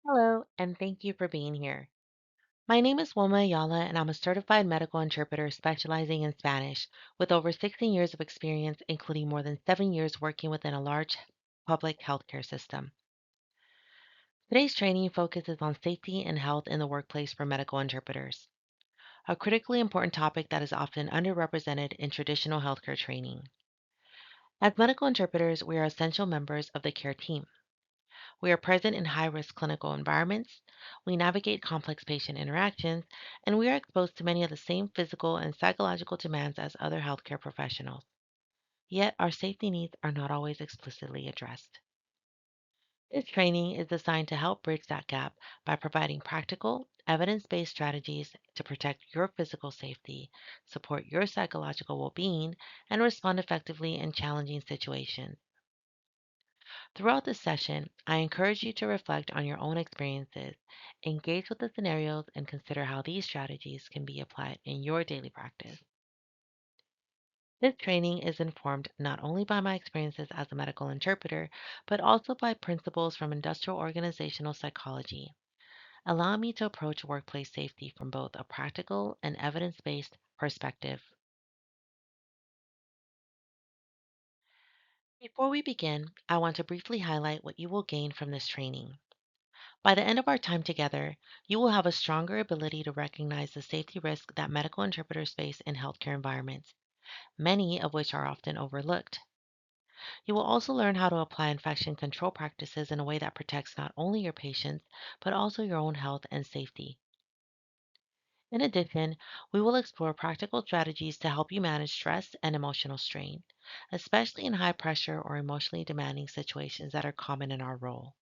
Hello, and thank you for being here. My name is Wilma Ayala, and I'm a certified medical interpreter specializing in Spanish with over 16 years of experience, including more than 7 years working within a large public healthcare system. Today's training focuses on safety and health in the workplace for medical interpreters, a critically important topic that is often underrepresented in traditional healthcare training. As medical interpreters, we are essential members of the care team. We are present in high risk clinical environments, we navigate complex patient interactions, and we are exposed to many of the same physical and psychological demands as other healthcare professionals. Yet, our safety needs are not always explicitly addressed. This training is designed to help bridge that gap by providing practical, evidence based strategies to protect your physical safety, support your psychological well being, and respond effectively in challenging situations. Throughout this session, I encourage you to reflect on your own experiences, engage with the scenarios, and consider how these strategies can be applied in your daily practice. This training is informed not only by my experiences as a medical interpreter, but also by principles from industrial organizational psychology, allowing me to approach workplace safety from both a practical and evidence based perspective. Before we begin, I want to briefly highlight what you will gain from this training. By the end of our time together, you will have a stronger ability to recognize the safety risks that medical interpreters face in healthcare environments, many of which are often overlooked. You will also learn how to apply infection control practices in a way that protects not only your patients, but also your own health and safety. In addition, we will explore practical strategies to help you manage stress and emotional strain, especially in high pressure or emotionally demanding situations that are common in our role.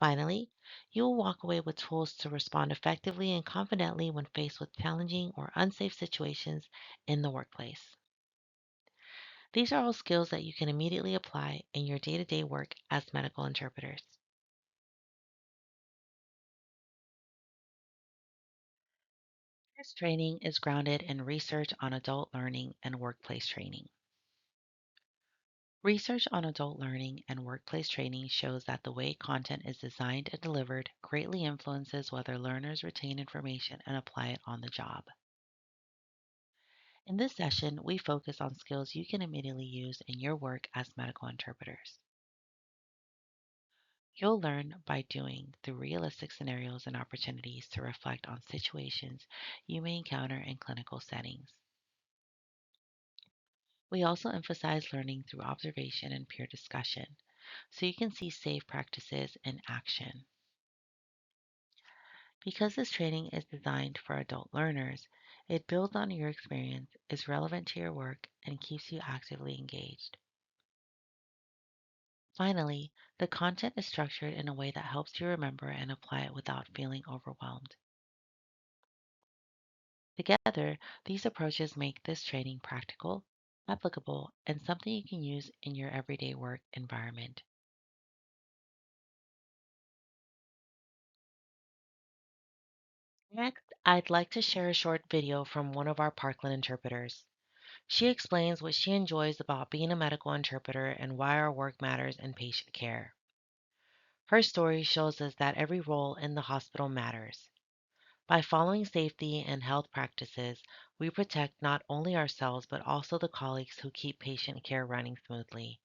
Finally, you will walk away with tools to respond effectively and confidently when faced with challenging or unsafe situations in the workplace. These are all skills that you can immediately apply in your day to day work as medical interpreters. This training is grounded in research on adult learning and workplace training. Research on adult learning and workplace training shows that the way content is designed and delivered greatly influences whether learners retain information and apply it on the job. In this session, we focus on skills you can immediately use in your work as medical interpreters. You'll learn by doing through realistic scenarios and opportunities to reflect on situations you may encounter in clinical settings. We also emphasize learning through observation and peer discussion, so you can see safe practices in action. Because this training is designed for adult learners, it builds on your experience, is relevant to your work, and keeps you actively engaged. Finally, the content is structured in a way that helps you remember and apply it without feeling overwhelmed. Together, these approaches make this training practical, applicable, and something you can use in your everyday work environment. Next, I'd like to share a short video from one of our Parkland interpreters. She explains what she enjoys about being a medical interpreter and why our work matters in patient care. Her story shows us that every role in the hospital matters. By following safety and health practices, we protect not only ourselves but also the colleagues who keep patient care running smoothly.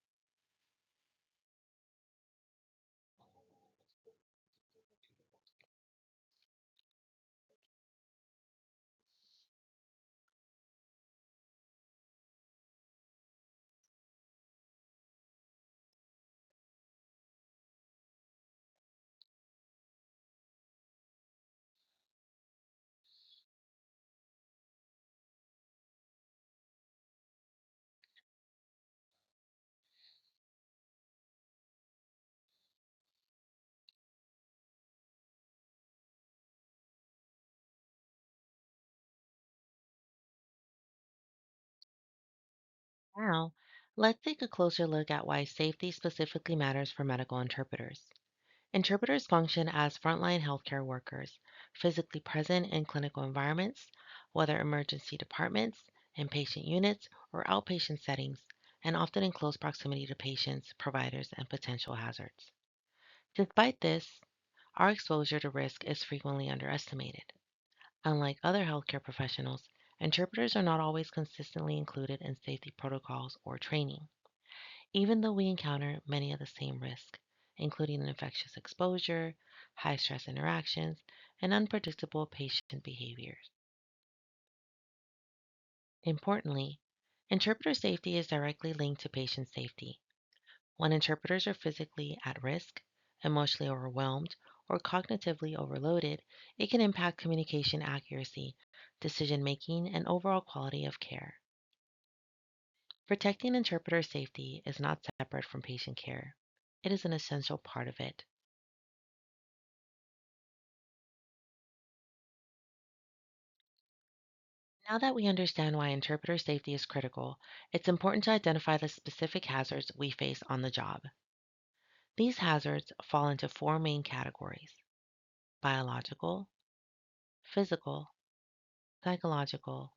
Now, let's take a closer look at why safety specifically matters for medical interpreters. Interpreters function as frontline healthcare workers, physically present in clinical environments, whether emergency departments, inpatient units, or outpatient settings, and often in close proximity to patients, providers, and potential hazards. Despite this, our exposure to risk is frequently underestimated. Unlike other healthcare professionals, interpreters are not always consistently included in safety protocols or training, even though we encounter many of the same risks, including infectious exposure, high stress interactions, and unpredictable patient behaviors. Importantly, interpreter safety is directly linked to patient safety. When interpreters are physically at risk, emotionally overwhelmed, or cognitively overloaded, it can impact communication accuracy, decision making, and overall quality of care. Protecting interpreter safety is not separate from patient care, it is an essential part of it. Now that we understand why interpreter safety is critical, it's important to identify the specific hazards we face on the job. These hazards fall into four main categories: biological, physical, psychological,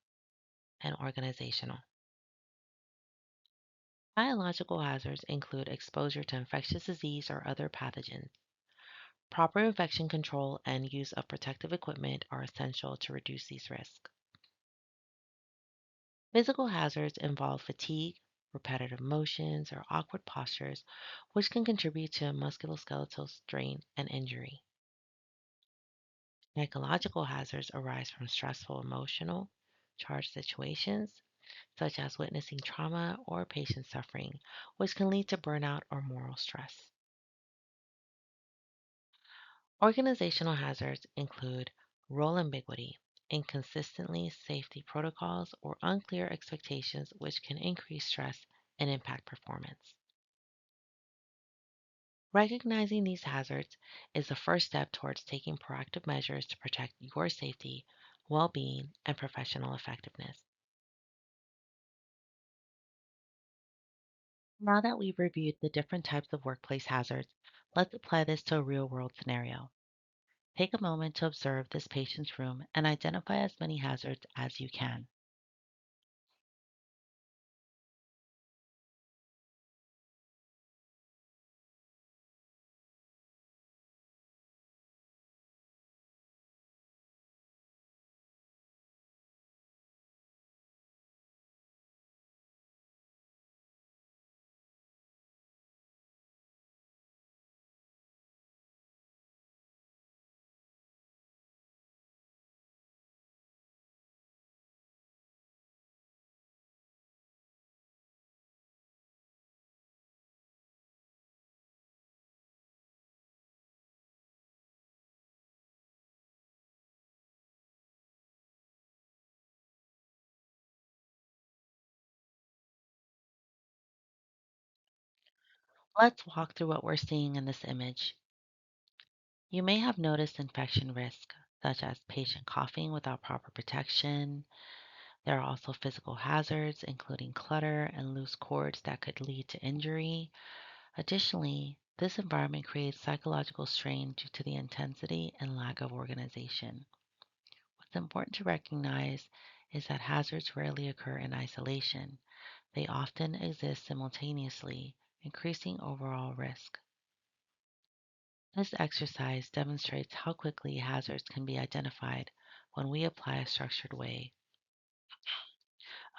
and organizational. Biological hazards include exposure to infectious disease or other pathogens. Proper infection control and use of protective equipment are essential to reduce these risks. Physical hazards involve fatigue, repetitive motions, or awkward postures, which can contribute to musculoskeletal strain and injury. Psychological hazards arise from stressful emotional, charged situations, such as witnessing trauma or patient suffering, which can lead to burnout or moral stress. Organizational hazards include role ambiguity, inconsistently safety protocols, or unclear expectations, which can increase stress and impact performance. Recognizing these hazards is the first step towards taking proactive measures to protect your safety, well being, and professional effectiveness. Now that we've reviewed the different types of workplace hazards, let's apply this to a real world scenario. Take a moment to observe this patient's room and identify as many hazards as you can. Let's walk through what we're seeing in this image. You may have noticed infection risk, such as patient coughing without proper protection. There are also physical hazards, including clutter and loose cords that could lead to injury. Additionally, this environment creates psychological strain due to the intensity and lack of organization. What's important to recognize is that hazards rarely occur in isolation. They often exist simultaneously, increasing overall risk. This exercise demonstrates how quickly hazards can be identified when we apply a structured way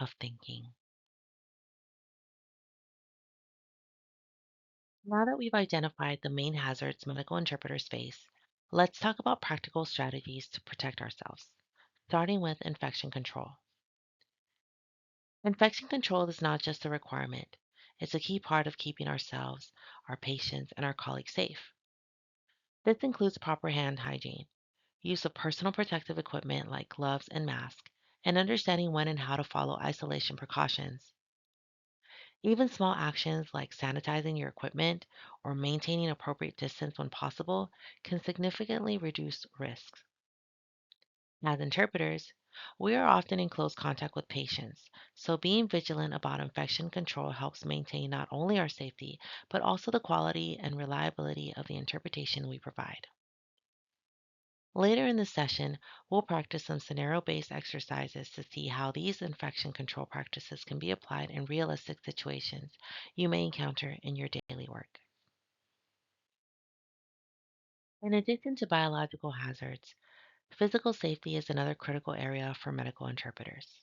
of thinking. Now that we've identified the main hazards medical interpreters face, let's talk about practical strategies to protect ourselves, starting with infection control. Infection control is not just a requirement, it's a key part of keeping ourselves, our patients, and our colleagues safe. This includes proper hand hygiene, use of personal protective equipment like gloves and masks, and understanding when and how to follow isolation precautions. Even small actions like sanitizing your equipment or maintaining appropriate distance when possible can significantly reduce risks. As interpreters, we are often in close contact with patients, so being vigilant about infection control helps maintain not only our safety, but also the quality and reliability of the interpretation we provide. Later in the session, we'll practice some scenario based exercises to see how these infection control practices can be applied in realistic situations you may encounter in your daily work. In addition to biological hazards, physical safety is another critical area for medical interpreters.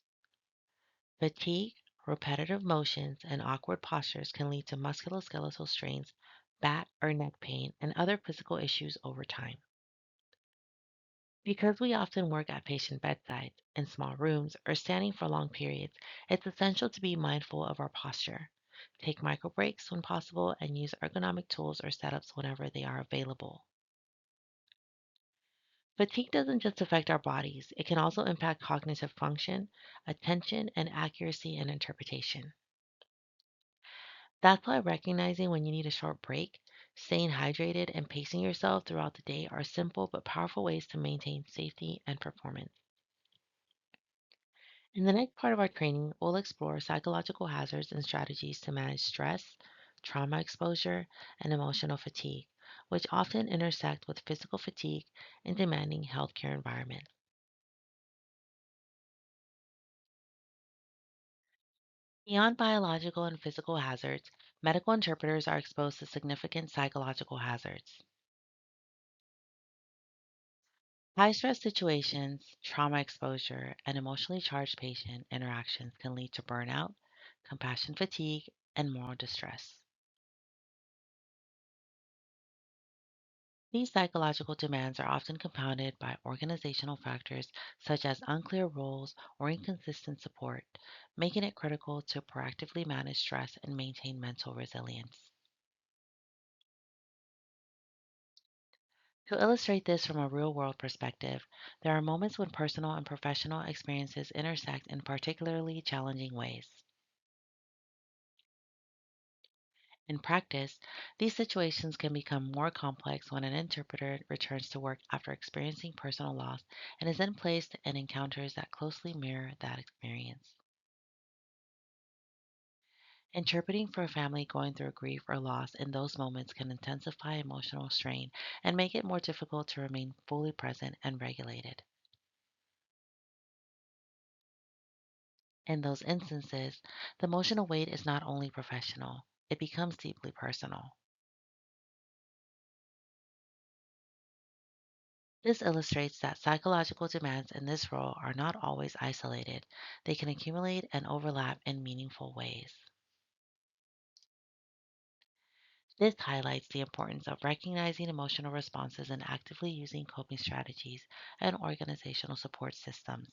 Fatigue, repetitive motions, and awkward postures can lead to musculoskeletal strains, back or neck pain, and other physical issues over time. Because we often work at patient bedsides, in small rooms, or standing for long periods, it's essential to be mindful of our posture. Take micro breaks when possible and use ergonomic tools or setups whenever they are available. Fatigue doesn't just affect our bodies, it can also impact cognitive function, attention, and accuracy in interpretation. That's why recognizing when you need a short break, staying hydrated, and pacing yourself throughout the day are simple but powerful ways to maintain safety and performance. In the next part of our training, we'll explore psychological hazards and strategies to manage stress, trauma exposure, and emotional fatigue, which often intersect with physical fatigue in demanding healthcare environments. Beyond biological and physical hazards, medical interpreters are exposed to significant psychological hazards. High stress situations, trauma exposure, and emotionally charged patient interactions can lead to burnout, compassion fatigue, and moral distress. These psychological demands are often compounded by organizational factors such as unclear roles or inconsistent support, making it critical to proactively manage stress and maintain mental resilience. To illustrate this from a real world perspective, there are moments when personal and professional experiences intersect in particularly challenging ways. In practice, these situations can become more complex when an interpreter returns to work after experiencing personal loss and is then placed in encounters that closely mirror that experience. Interpreting for a family going through grief or loss in those moments can intensify emotional strain and make it more difficult to remain fully present and regulated. In those instances, the emotional weight is not only professional, it becomes deeply personal. This illustrates that psychological demands in this role are not always isolated. They can accumulate and overlap in meaningful ways. This highlights the importance of recognizing emotional responses and actively using coping strategies and organizational support systems.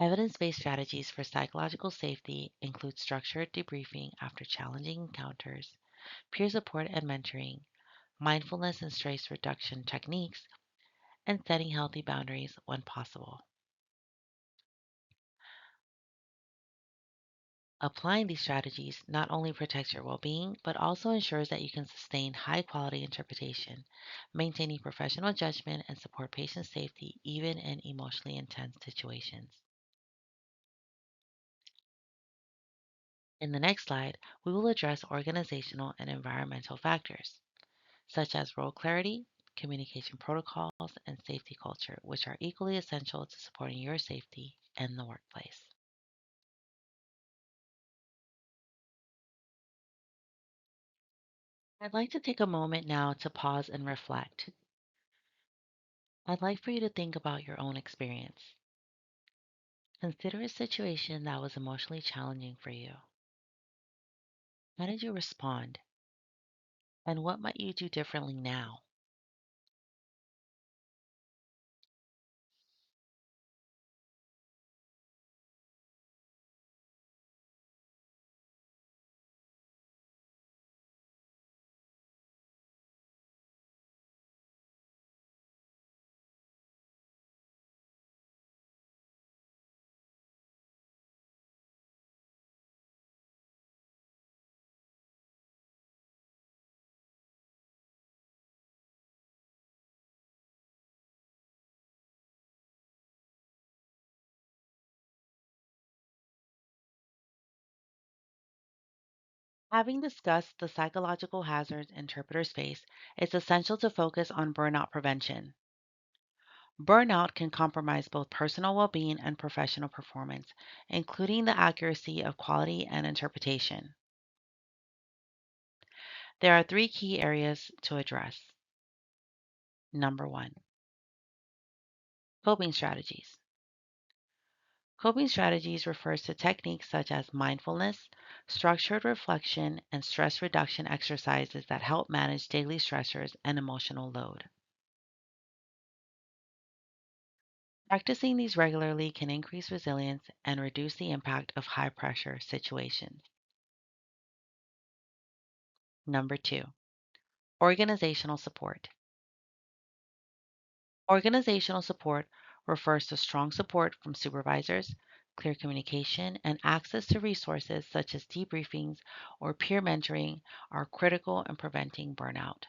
Evidence based strategies for psychological safety include structured debriefing after challenging encounters, peer support and mentoring, mindfulness and stress reduction techniques, and setting healthy boundaries when possible. Applying these strategies not only protects your well being, but also ensures that you can sustain high quality interpretation, maintaining professional judgment and support patient safety even in emotionally intense situations. In the next slide, we will address organizational and environmental factors, such as role clarity, communication protocols, and safety culture, which are equally essential to supporting your safety in the workplace. I'd like to take a moment now to pause and reflect. I'd like for you to think about your own experience. Consider a situation that was emotionally challenging for you. How did you respond? And what might you do differently now? Having discussed the psychological hazards interpreters face, it's essential to focus on burnout prevention. Burnout can compromise both personal well being and professional performance, including the accuracy of quality and interpretation. There are three key areas to address. Number one, coping strategies. Coping strategies refers to techniques such as mindfulness, structured reflection, and stress reduction exercises that help manage daily stressors and emotional load. Practicing these regularly can increase resilience and reduce the impact of high pressure situations. Number two, organizational support. Organizational support refers to strong support from supervisors, clear communication, and access to resources such as debriefings or peer mentoring are critical in preventing burnout.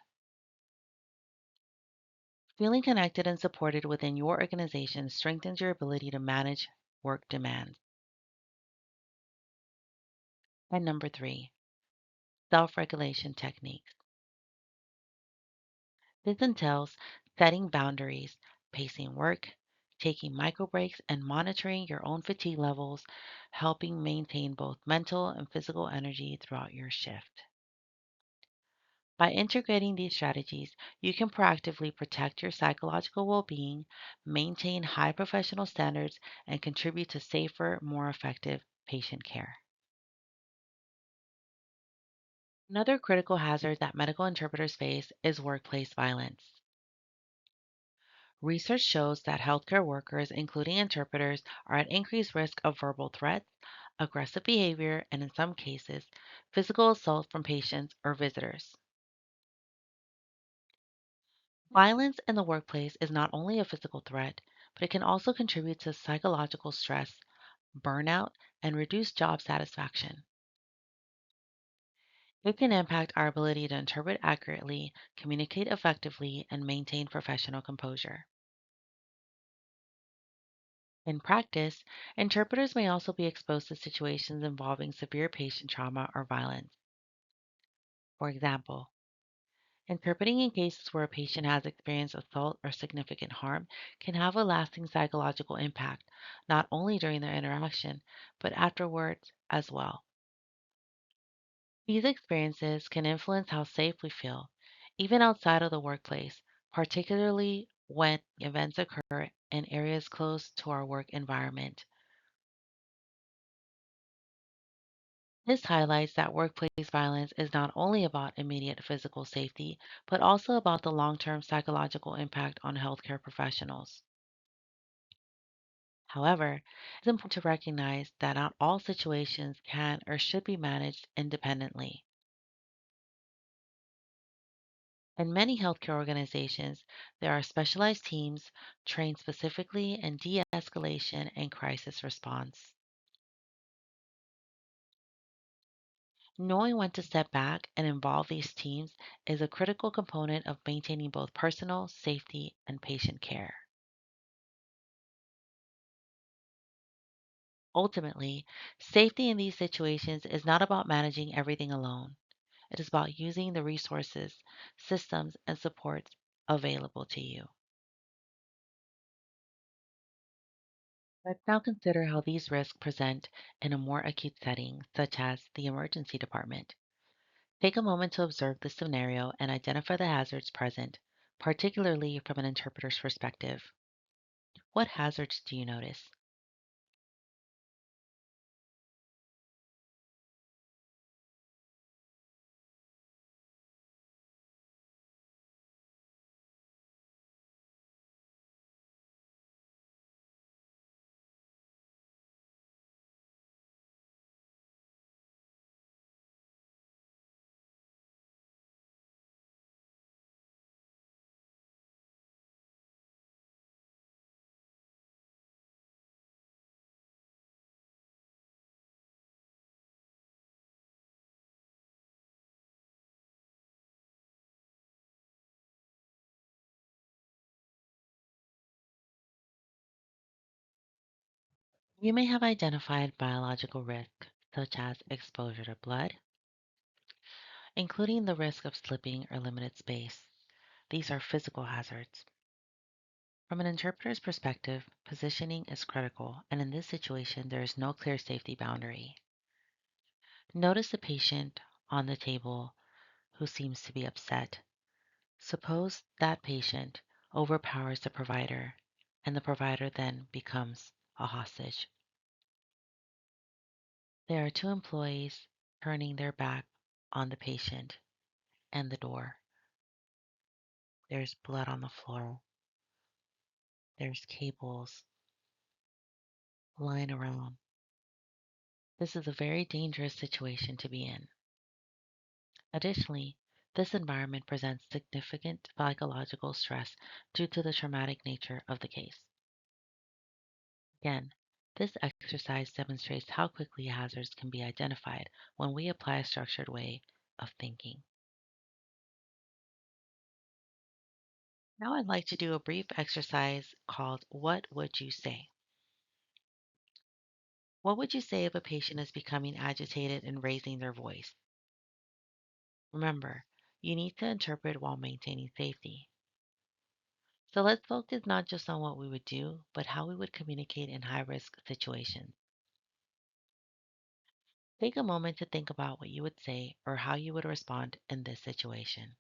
Feeling connected and supported within your organization strengthens your ability to manage work demands. And number three, self regulation techniques. This entails setting boundaries, pacing work, taking micro breaks, and monitoring your own fatigue levels, helping maintain both mental and physical energy throughout your shift. By integrating these strategies, you can proactively protect your psychological well being, maintain high professional standards, and contribute to safer, more effective patient care. Another critical hazard that medical interpreters face is workplace violence. Research shows that healthcare workers, including interpreters, are at increased risk of verbal threats, aggressive behavior, and in some cases, physical assault from patients or visitors. Violence in the workplace is not only a physical threat, but it can also contribute to psychological stress, burnout, and reduced job satisfaction. It can impact our ability to interpret accurately, communicate effectively, and maintain professional composure. In practice, interpreters may also be exposed to situations involving severe patient trauma or violence. For example, interpreting in cases where a patient has experienced assault or significant harm can have a lasting psychological impact, not only during their interaction, but afterwards as well. These experiences can influence how safe we feel, even outside of the workplace, particularly when events occur in areas close to our work environment. This highlights that workplace violence is not only about immediate physical safety, but also about the long term psychological impact on healthcare professionals. However, it's important to recognize that not all situations can or should be managed independently. In many healthcare organizations, there are specialized teams trained specifically in de escalation and crisis response. Knowing when to step back and involve these teams is a critical component of maintaining both personal safety and patient care. Ultimately, safety in these situations is not about managing everything alone. It is about using the resources, systems, and supports available to you. Let's now consider how these risks present in a more acute setting, such as the emergency department. Take a moment to observe the scenario and identify the hazards present, particularly from an interpreter's perspective. What hazards do you notice? You may have identified biological risk, such as exposure to blood, including the risk of slipping or limited space. These are physical hazards. From an interpreter's perspective, positioning is critical, and in this situation, there is no clear safety boundary. Notice the patient on the table who seems to be upset. Suppose that patient overpowers the provider and the provider then becomes a hostage. There are two employees turning their back on the patient and the door. There's blood on the floor. There's cables lying around. This is a very dangerous situation to be in. Additionally, this environment presents significant psychological stress due to the traumatic nature of the case. Again, this exercise demonstrates how quickly hazards can be identified when we apply a structured way of thinking. Now I'd like to do a brief exercise called What Would You Say? What would you say if a patient is becoming agitated and raising their voice? Remember, you need to interpret while maintaining safety. So let's focus not just on what we would do, but how we would communicate in high risk situations. Take a moment to think about what you would say or how you would respond in this situation.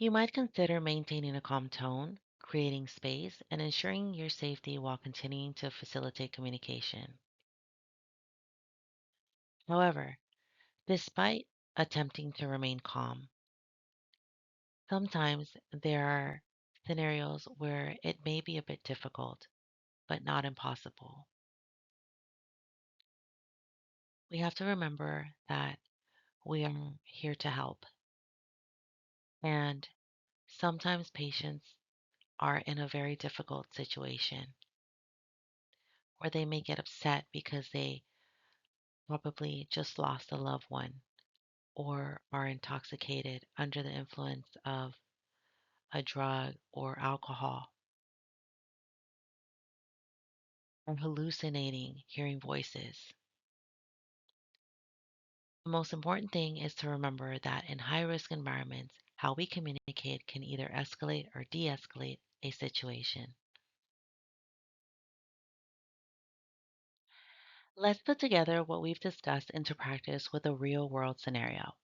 You might consider maintaining a calm tone, creating space, and ensuring your safety while continuing to facilitate communication. However, despite attempting to remain calm, sometimes there are scenarios where it may be a bit difficult, but not impossible. We have to remember that we are here to help, and sometimes patients are in a very difficult situation where they may get upset because they probably just lost a loved one or are intoxicated under the influence of a drug or alcohol or hallucinating, hearing voices. The most important thing is to remember that in high risk environments, how we communicate can either escalate or de escalate a situation. Let's put together what we've discussed into practice with a real world scenario.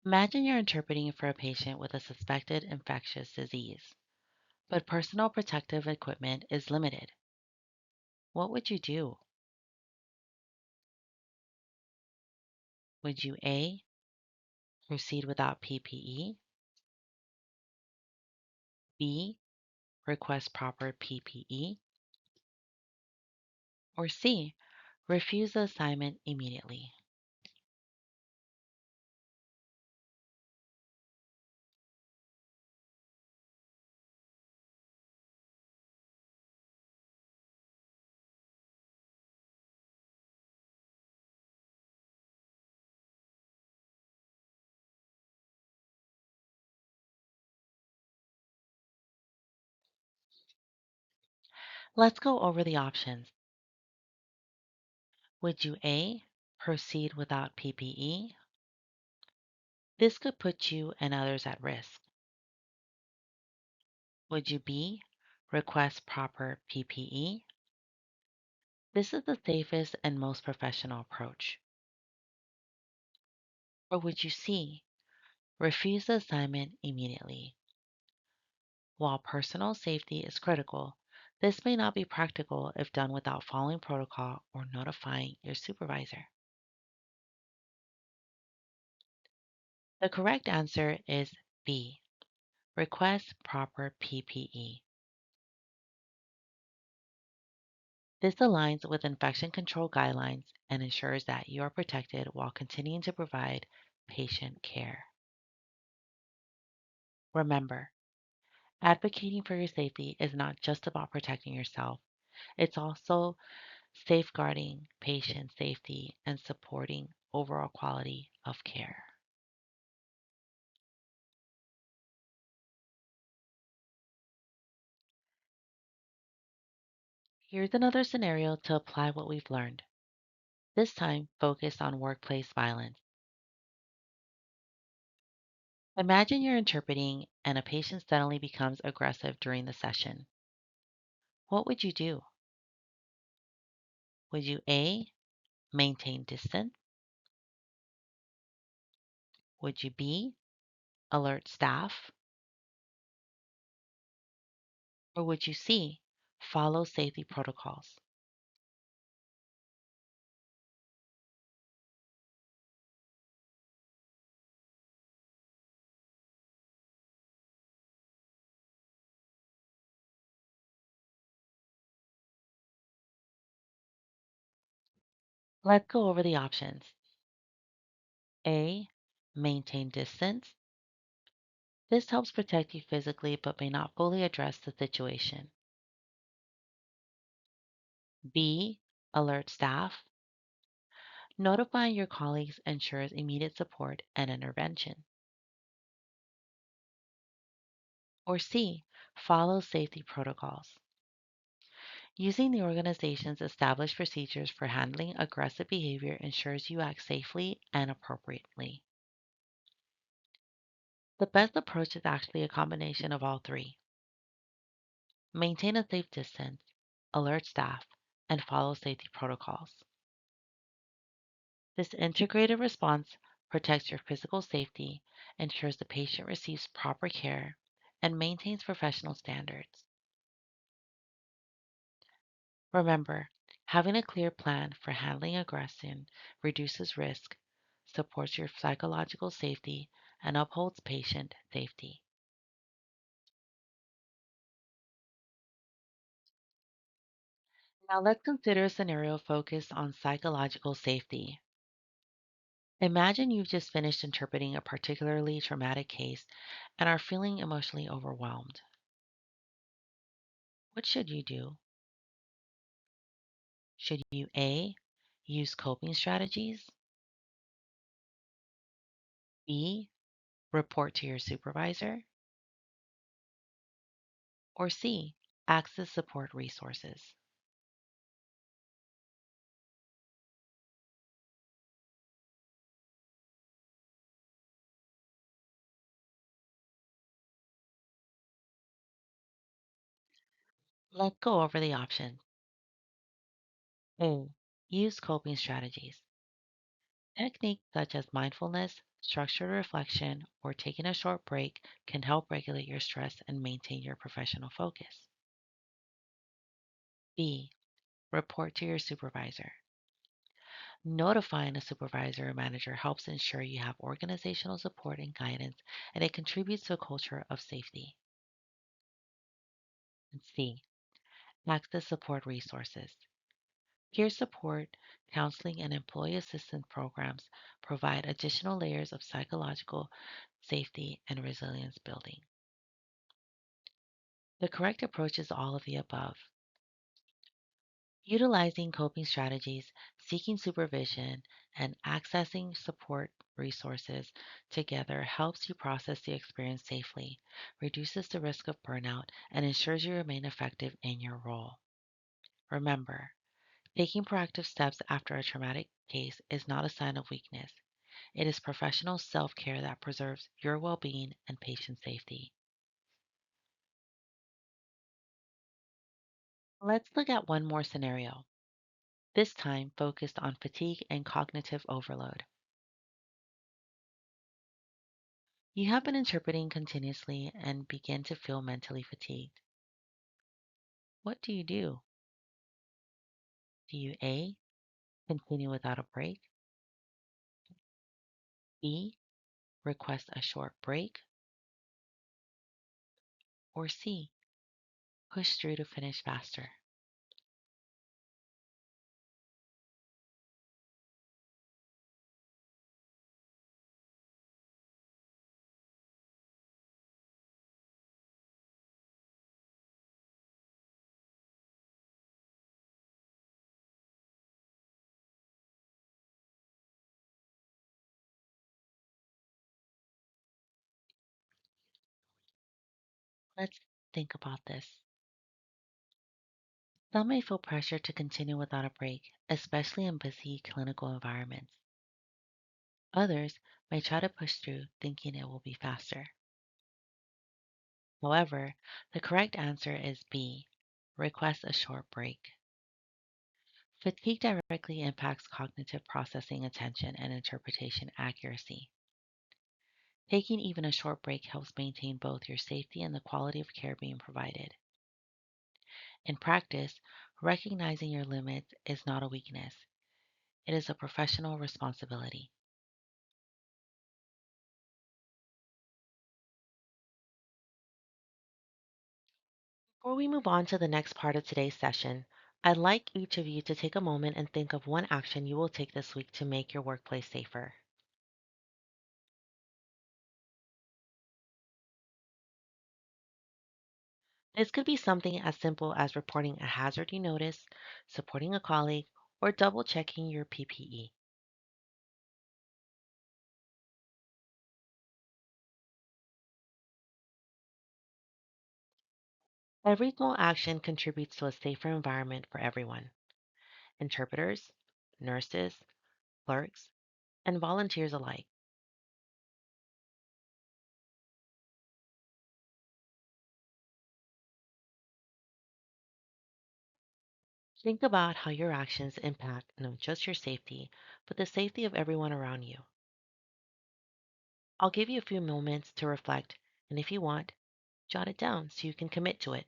Imagine you're interpreting for a patient with a suspected infectious disease, but personal protective equipment is limited. What would you do? Would you A, proceed without PPE, B, request proper PPE, or C, refuse the assignment immediately? Let's go over the options. Would you A, proceed without PPE? This could put you and others at risk. Would you B, request proper PPE? This is the safest and most professional approach. Or would you C, refuse the assignment immediately? While personal safety is critical, this may not be practical if done without following protocol or notifying your supervisor. The correct answer is B, request proper PPE. This aligns with infection control guidelines and ensures that you are protected while continuing to provide patient care. Remember, advocating for your safety is not just about protecting yourself, it's also safeguarding patient safety and supporting overall quality of care. Here's another scenario to apply what we've learned. This time, focus on workplace violence. Imagine you're interpreting and a patient suddenly becomes aggressive during the session. What would you do? Would you A, maintain distance? Would you B, alert staff? Or would you C, follow safety protocols? Let's go over the options. A, maintain distance. This helps protect you physically but may not fully address the situation. B, alert staff. Notifying your colleagues ensures immediate support and intervention. Or C, follow safety protocols. Using the organization's established procedures for handling aggressive behavior ensures you act safely and appropriately. The best approach is actually a combination of all three. Maintain a safe distance, alert staff, and follow safety protocols. This integrated response protects your physical safety, ensures the patient receives proper care, and maintains professional standards. Remember, having a clear plan for handling aggression reduces risk, supports your psychological safety, and upholds patient safety. Now let's consider a scenario focused on psychological safety. Imagine you've just finished interpreting a particularly traumatic case and are feeling emotionally overwhelmed. What should you do? Should you A, use coping strategies, B, report to your supervisor, or C, access support resources? Let's go over the options. A, use coping strategies. Techniques such as mindfulness, structured reflection, or taking a short break can help regulate your stress and maintain your professional focus. B, report to your supervisor. Notifying a supervisor or manager helps ensure you have organizational support and guidance, and it contributes to a culture of safety. And C, access support resources. Peer support, counseling, and employee assistance programs provide additional layers of psychological safety and resilience building. The correct approach is all of the above. Utilizing coping strategies, seeking supervision, and accessing support resources together helps you process the experience safely, reduces the risk of burnout, and ensures you remain effective in your role. Remember, taking proactive steps after a traumatic case is not a sign of weakness. It is professional self care that preserves your well being and patient safety. Let's look at one more scenario, this time focused on fatigue and cognitive overload. You have been interpreting continuously and begin to feel mentally fatigued. What do you do? Do you A, continue without a break? B, request a short break? Or C, push through to finish faster? Let's think about this. Some may feel pressure to continue without a break, especially in busy clinical environments. Others may try to push through thinking it will be faster. However, the correct answer is B, request a short break. Fatigue directly impacts cognitive processing, attention, and interpretation accuracy. Taking even a short break helps maintain both your safety and the quality of care being provided. In practice, recognizing your limits is not a weakness, it is a professional responsibility. Before we move on to the next part of today's session, I'd like each of you to take a moment and think of one action you will take this week to make your workplace safer. This could be something as simple as reporting a hazard you notice, supporting a colleague, or double checking your PPE. Every small action contributes to a safer environment for everyone: interpreters, nurses, clerks, and volunteers alike. Think about how your actions impact not just your safety, but the safety of everyone around you. I'll give you a few moments to reflect, and if you want, jot it down so you can commit to it.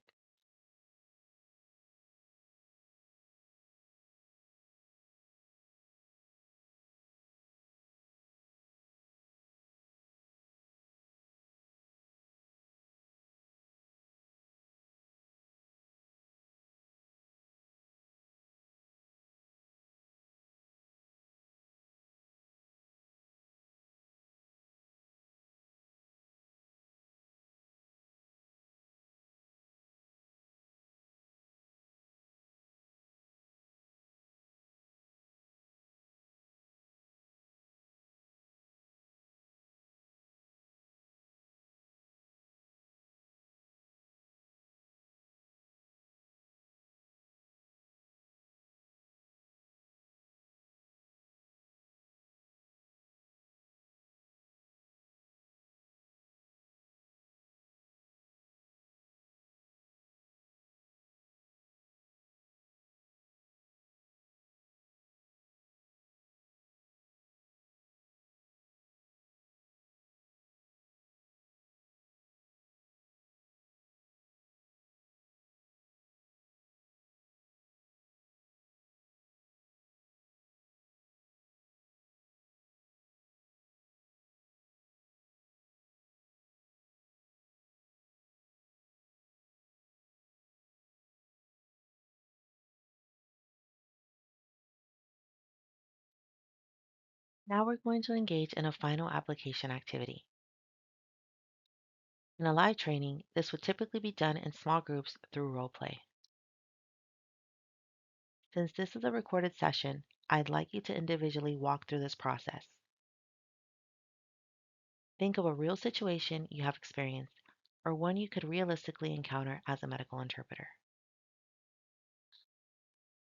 Now we're going to engage in a final application activity. In a live training, this would typically be done in small groups through role play. Since this is a recorded session, I'd like you to individually walk through this process. Think of a real situation you have experienced or one you could realistically encounter as a medical interpreter.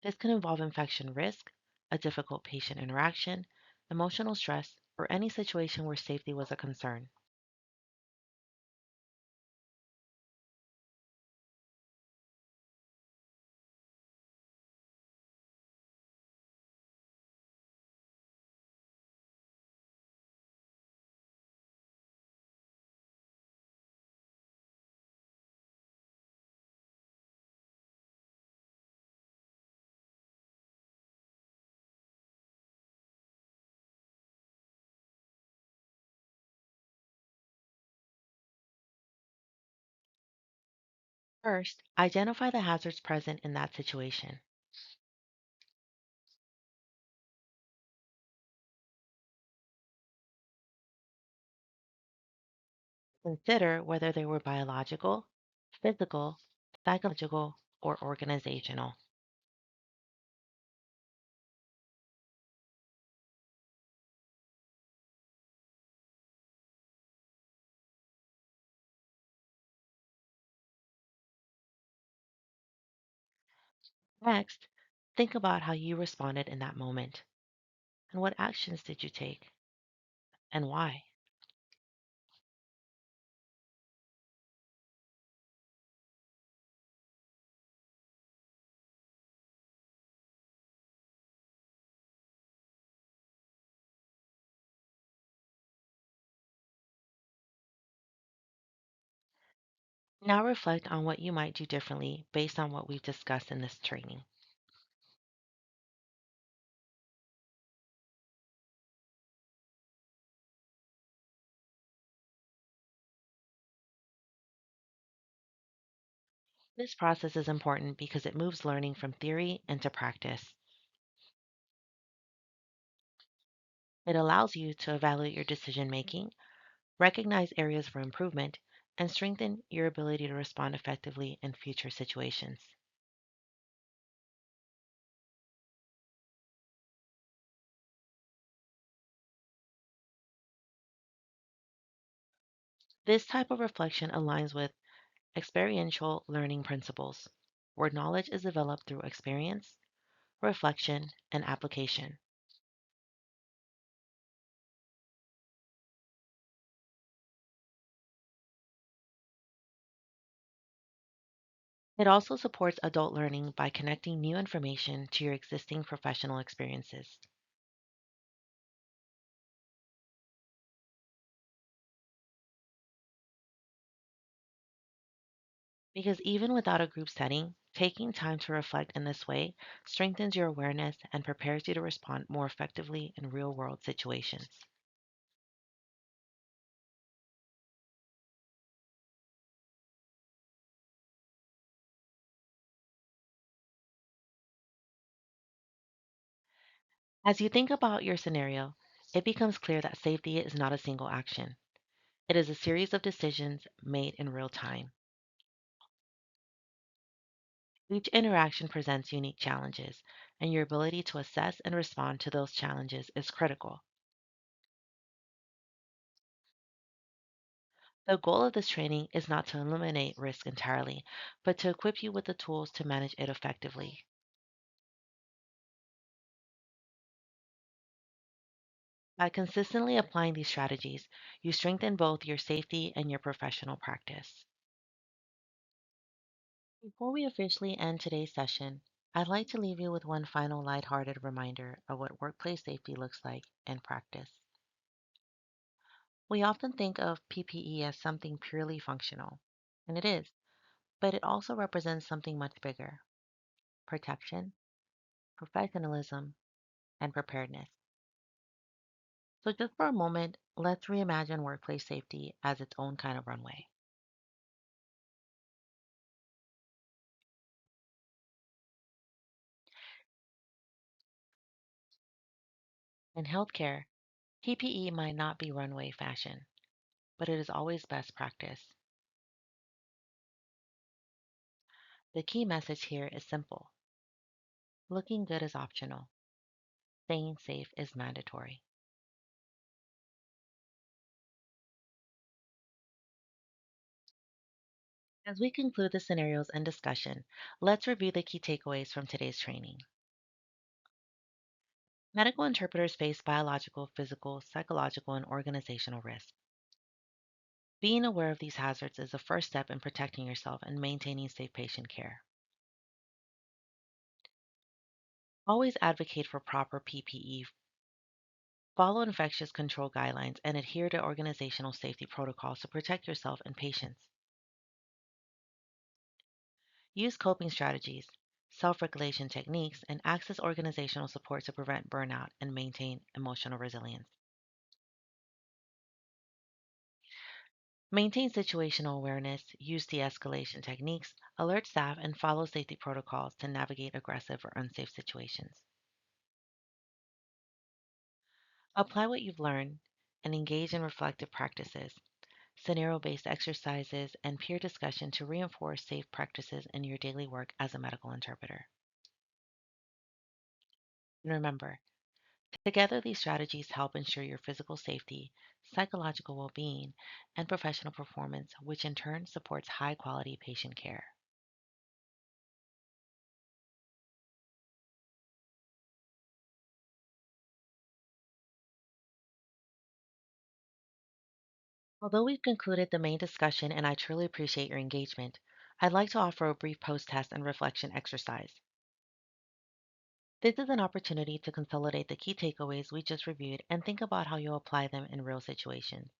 This could involve infection risk, a difficult patient interaction, emotional stress, or any situation where safety was a concern. First, identify the hazards present in that situation. Consider whether they were biological, physical, psychological, or organizational. Next, think about how you responded in that moment and what actions did you take and why. Now reflect on what you might do differently based on what we've discussed in this training. This process is important because it moves learning from theory into practice. It allows you to evaluate your decision making, recognize areas for improvement, and strengthen your ability to respond effectively in future situations. This type of reflection aligns with experiential learning principles, where knowledge is developed through experience, reflection, and application. It also supports adult learning by connecting new information to your existing professional experiences. Because even without a group setting, taking time to reflect in this way strengthens your awareness and prepares you to respond more effectively in real world situations. As you think about your scenario, it becomes clear that safety is not a single action. It is a series of decisions made in real time. Each interaction presents unique challenges, and your ability to assess and respond to those challenges is critical. The goal of this training is not to eliminate risk entirely, but to equip you with the tools to manage it effectively. By consistently applying these strategies, you strengthen both your safety and your professional practice. Before we officially end today's session, I'd like to leave you with one final lighthearted reminder of what workplace safety looks like in practice. We often think of PPE as something purely functional, and it is, but it also represents something much bigger: protection, professionalism, and preparedness. So, just for a moment, let's reimagine workplace safety as its own kind of runway. In healthcare, PPE might not be runway fashion, but it is always best practice. The key message here is simple: looking good is optional, staying safe is mandatory. As we conclude the scenarios and discussion, let's review the key takeaways from today's training. Medical interpreters face biological, physical, psychological, and organizational risks. Being aware of these hazards is the first step in protecting yourself and maintaining safe patient care. Always advocate for proper PPE, follow infectious control guidelines, and adhere to organizational safety protocols to protect yourself and patients. Use coping strategies, self regulation techniques, and access organizational support to prevent burnout and maintain emotional resilience. Maintain situational awareness, use de escalation techniques, alert staff, and follow safety protocols to navigate aggressive or unsafe situations. Apply what you've learned and engage in reflective practices, scenario based exercises, and peer discussion to reinforce safe practices in your daily work as a medical interpreter. And remember, together these strategies help ensure your physical safety, psychological well being, and professional performance, which in turn supports high quality patient care. Although we've concluded the main discussion and I truly appreciate your engagement, I'd like to offer a brief post test and reflection exercise. This is an opportunity to consolidate the key takeaways we just reviewed and think about how you'll apply them in real situations.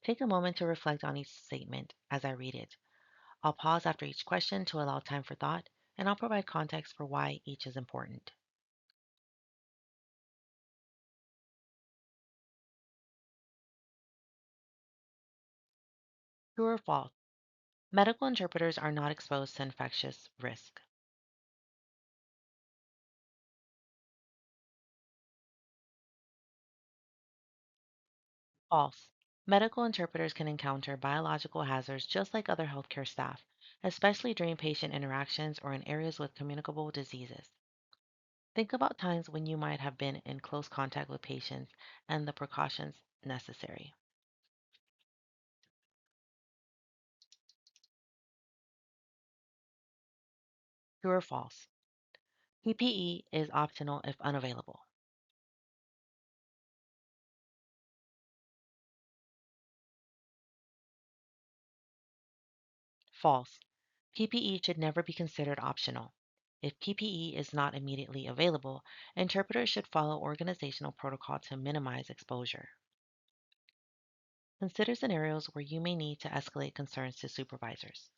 Take a moment to reflect on each statement as I read it. I'll pause after each question to allow time for thought, and I'll provide context for why each is important. True or false? Medical interpreters are not exposed to infectious risk. False. Medical interpreters can encounter biological hazards just like other healthcare staff, especially during patient interactions or in areas with communicable diseases. Think about times when you might have been in close contact with patients and the precautions necessary. True or false? PPE is optional if unavailable. False. PPE should never be considered optional. If PPE is not immediately available, interpreters should follow organizational protocol to minimize exposure. Consider scenarios where you may need to escalate concerns to supervisors.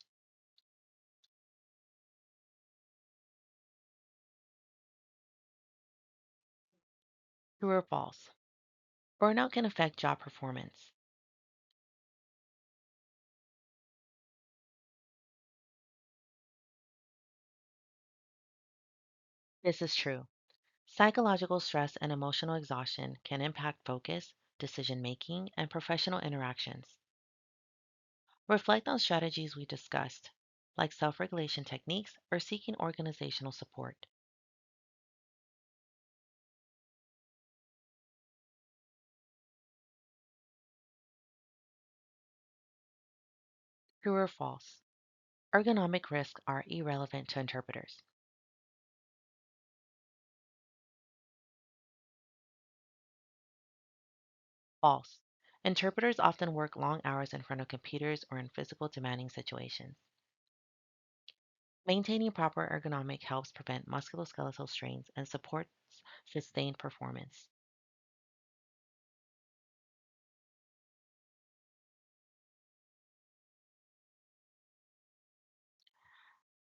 True or false? Burnout can affect job performance. This is true. Psychological stress and emotional exhaustion can impact focus, decision making, and professional interactions. Reflect on strategies we discussed, like self regulation techniques or seeking organizational support. True or false? Ergonomic risks are irrelevant to interpreters. False. Interpreters often work long hours in front of computers or in physical demanding situations. Maintaining proper ergonomic helps prevent musculoskeletal strains and supports sustained performance.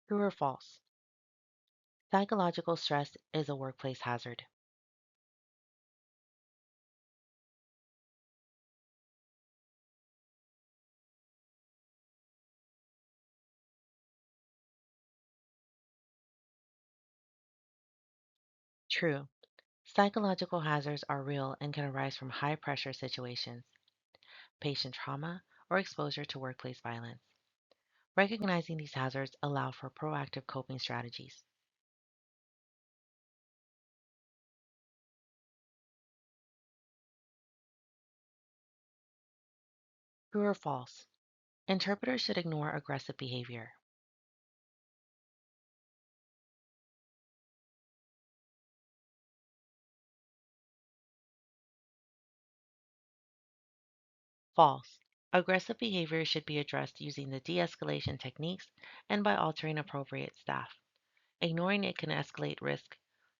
True or false? Psychological stress is a workplace hazard. True. Psychological hazards are real and can arise from high pressure situations, patient trauma, or exposure to workplace violence. Recognizing these hazards allow for proactive coping strategies. True or false? Interpreters should ignore aggressive behavior. False. Aggressive behavior should be addressed using the de escalation techniques and by altering appropriate staff. Ignoring it can escalate risk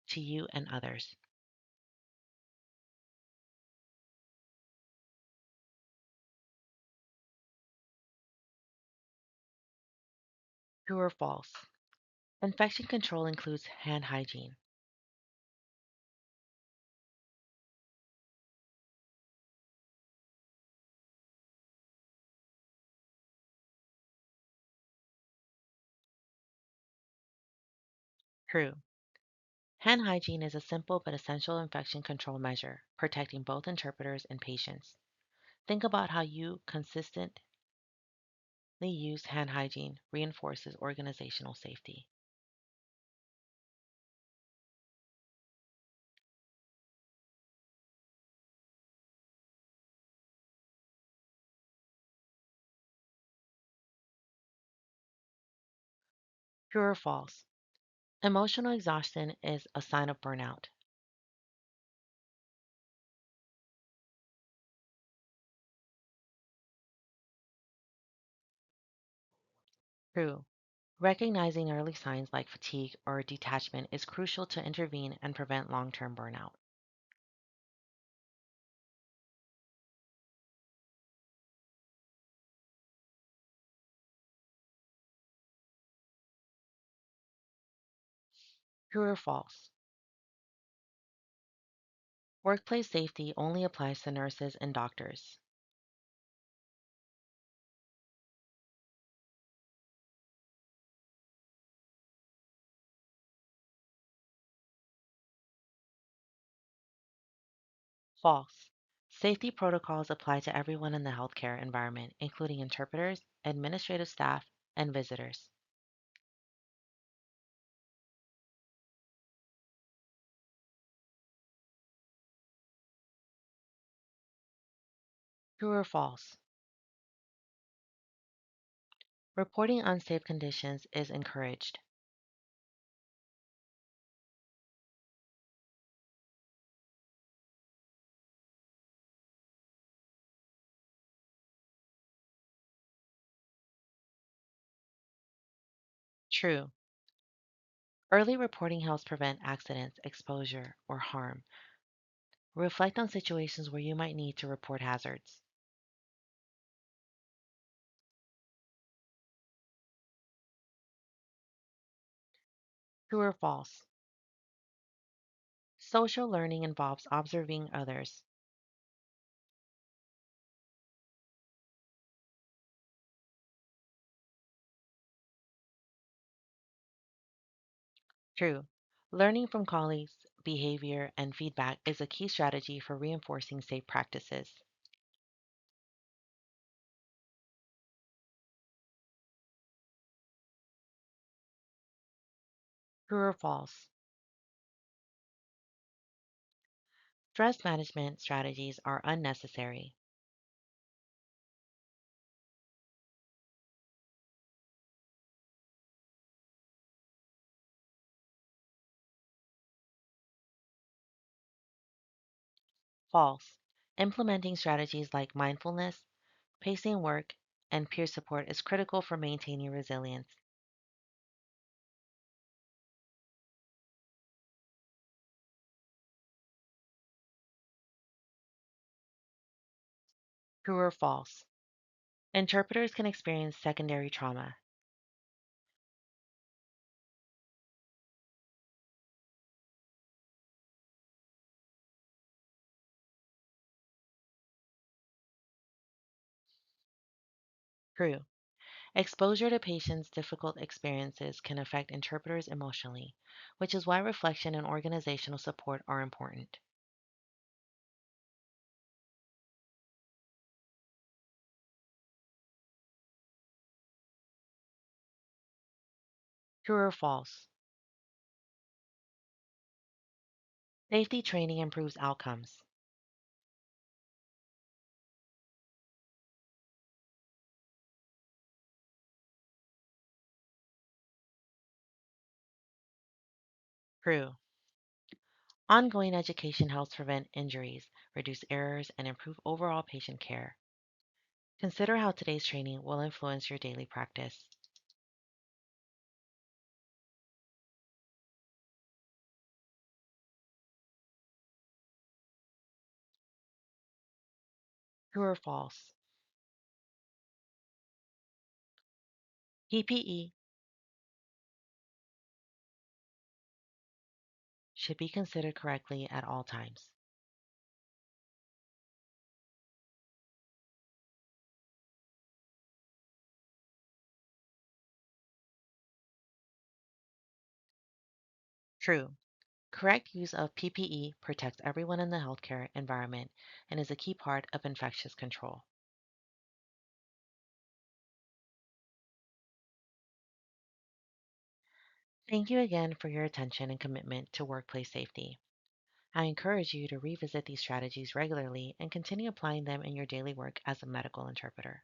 to you and others. True or false? Infection control includes hand hygiene. True. Hand hygiene is a simple but essential infection control measure, protecting both interpreters and patients. Think about how you consistently use hand hygiene reinforces organizational safety. True or false? Emotional exhaustion is a sign of burnout. True. Recognizing early signs like fatigue or detachment is crucial to intervene and prevent long term burnout. True or false? Workplace safety only applies to nurses and doctors. False. Safety protocols apply to everyone in the healthcare environment, including interpreters, administrative staff, and visitors. True or false? Reporting unsafe conditions is encouraged. True. Early reporting helps prevent accidents, exposure, or harm. Reflect on situations where you might need to report hazards. True or false? Social learning involves observing others. True. Learning from colleagues' behavior and feedback is a key strategy for reinforcing safe practices. True or false? Stress management strategies are unnecessary. False. Implementing strategies like mindfulness, pacing work, and peer support is critical for maintaining resilience. True or false? Interpreters can experience secondary trauma. True. Exposure to patients' difficult experiences can affect interpreters emotionally, which is why reflection and organizational support are important. True or false? Safety training improves outcomes. True. Ongoing education helps prevent injuries, reduce errors, and improve overall patient care. Consider how today's training will influence your daily practice. True or false? PPE should be considered correctly at all times. True. Correct use of PPE protects everyone in the healthcare environment and is a key part of infectious control. Thank you again for your attention and commitment to workplace safety. I encourage you to revisit these strategies regularly and continue applying them in your daily work as a medical interpreter.